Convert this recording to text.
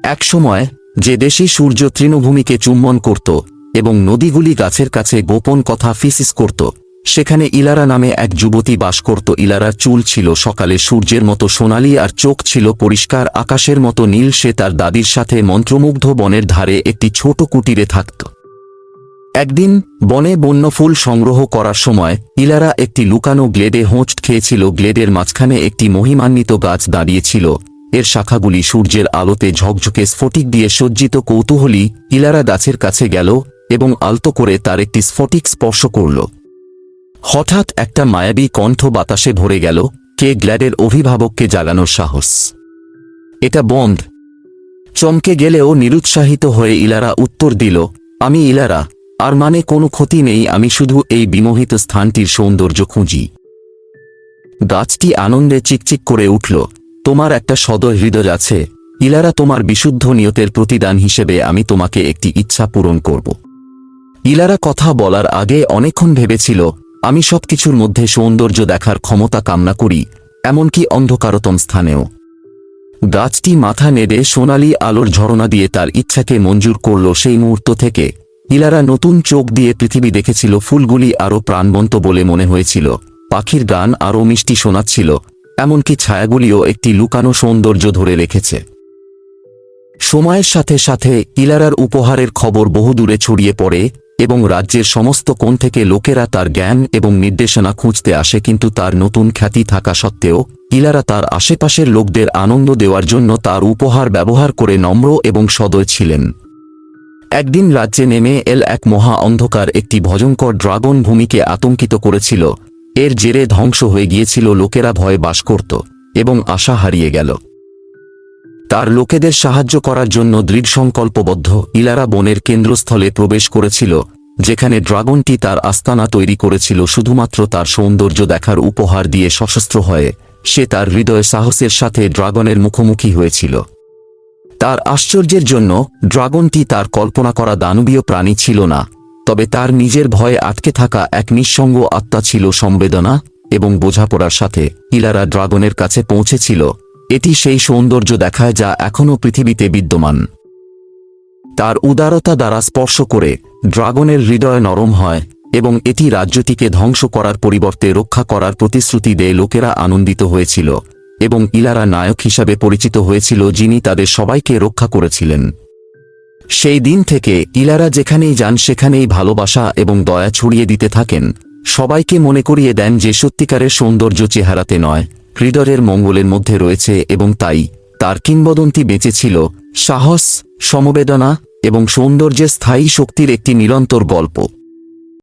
একসময় যে দেশে সূর্য তৃণভূমিকে চুম্বন করত এবং নদীগুলি গাছের কাছে গোপন কথা ফিসিস করত, সেখানে ইলারা নামে এক যুবতী বাস করত। ইলারার চুল ছিল সকালে সূর্যের মতো সোনালি আর চোখ ছিল পরিষ্কার আকাশের মতো নীল। সে তার দাদির সাথে মন্ত্রমুগ্ধ বনের ধারে একটি ছোট কুটিরে থাকত। একদিন বনে বন্যফুল সংগ্রহ করার সময় ইলারা একটি লুকানো গ্লেডে হোঁচট খেয়েছিল। গ্লেডের মাঝখানে একটি মহিমান্বিত গাছ দাঁড়িয়েছিল, এর শাখাগুলি সূর্যের আলোতে ঝকঝকে স্ফটিক দিয়ে সজ্জিত। কৌতূহলী ইলারা গাছের কাছে গেল এবং আলতো করে তার একটি স্ফটিক স্পর্শ করল। হঠাৎ একটা মায়াবী কণ্ঠ বাতাসে ভরে গেল, কে গ্লেডের অভিভাবককে জ্বালানোর সাহস? এটা বন্ধ। চমকে গেলেও নিরুৎসাহিত হয়ে ইলারা উত্তর দিল, আমি ইলারা, আর মানে কোনো ক্ষতি নেই, আমি শুধু এই বিমোহিত স্থানটির সৌন্দর্য খুঁজি। গাছটি আনন্দে চিকচিক করে উঠল, তোমার একটা সদয় হৃদয় আছে ইলারা, তোমার বিশুদ্ধ নিয়তের প্রতিদান হিসেবে আমি তোমাকে একটি ইচ্ছা পূরণ করব। ইলারা কথা বলার আগে অনেকক্ষণ ভেবেছিল, আমি সবকিছুর মধ্যে সৌন্দর্য দেখার ক্ষমতা কামনা করি, এমনকি অন্ধকারতম স্থানেও। গাছটি মাথা নেড়ে সোনালি আলোর ঝরনা দিয়ে তার ইচ্ছাকে মঞ্জুর করল। সেই মুহূর্ত থেকে ইলারা নতুন চোখ দিয়ে পৃথিবী দেখেছিল। ফুলগুলি আরও প্রাণবন্ত বলে মনে হয়েছিল, পাখির গান আরও মিষ্টি শোনাচ্ছিল, এমনকি ছায়াগুলিও একটি লুকানো সৌন্দর্য ধরে রেখেছে। সময়ের সাথে সাথে ইলারার উপহারের খবর বহুদূরে ছড়িয়ে পড়ে এবং রাজ্যের সমস্ত কোণ থেকে লোকেরা তার জ্ঞান এবং নির্দেশনা খুঁজতে আসে। কিন্তু তার নতুন খ্যাতি থাকা সত্ত্বেও ইলারা তার আশেপাশের লোকদের আনন্দ দেওয়ার জন্য তার উপহার ব্যবহার করে নম্র এবং সদয় ছিলেন। একদিন রাজ্যে নেমে এল এক মহা অন্ধকার। একটি ভয়ঙ্কর ড্রাগন ভূমিকে আতঙ্কিত করেছিল। এর জেরে ধ্বংস হয়ে গিয়েছিল, লোকেরা ভয়ে বাস করত এবং আশা হারিয়ে গেল। তার লোকেদের সাহায্য করার জন্য দৃঢ় সংকল্পবদ্ধ ইলারা বনের কেন্দ্রস্থলে প্রবেশ করেছিল, যেখানে ড্রাগনটি তার আস্তানা তৈরি করেছিল শুধুমাত্র তার সৌন্দর্য দেখার উপহার দিয়ে। সশস্ত্র হয়ে সে তার হৃদয় সাহসের সাথে ড্রাগনের মুখোমুখি হয়েছিল। তার আশ্চর্যের জন্য ড্রাগনটি তার কল্পনা করা দানবীয় প্রাণী ছিল না, তবে তার নিজের ভয়ে আটকে থাকা এক নিঃসঙ্গ আত্মা ছিল। সংবেদনা এবং বোঝাপড়ার সাথে ইলারা ড্রাগনের কাছে পৌঁছেছিল। এটি সেই সৌন্দর্য দেখায় যা এখনও পৃথিবীতে বিদ্যমান। তার উদারতা দ্বারা স্পর্শ করে ড্রাগনের হৃদয় নরম হয় এবং এটি রাজ্যটিকে ধ্বংস করার পরিবর্তে রক্ষা করার প্রতিশ্রুতি দেয়। লোকেরা আনন্দিত হয়েছিল এবং ইলারা নায়ক হিসাবে পরিচিত হয়েছিল, যিনি তাদের সবাইকে রক্ষা করেছিলেন। সেই দিন থেকে ইলারা যেখানেই যান সেখানেই ভালোবাসা এবং দয়া ছড়িয়ে দিতে থাকেন। সবাইকে মনে করিয়ে দেন যে সত্যিকারের সৌন্দর্য চেহারাতে নয়, হৃদয়ের মঙ্গলের মধ্যে রয়েছে। এবং তাই তার কিংবদন্তি বেঁচে ছিল, সাহস, সমবেদনা এবং সৌন্দর্যের স্থায়ী শক্তির একটি নিরন্তর গল্প।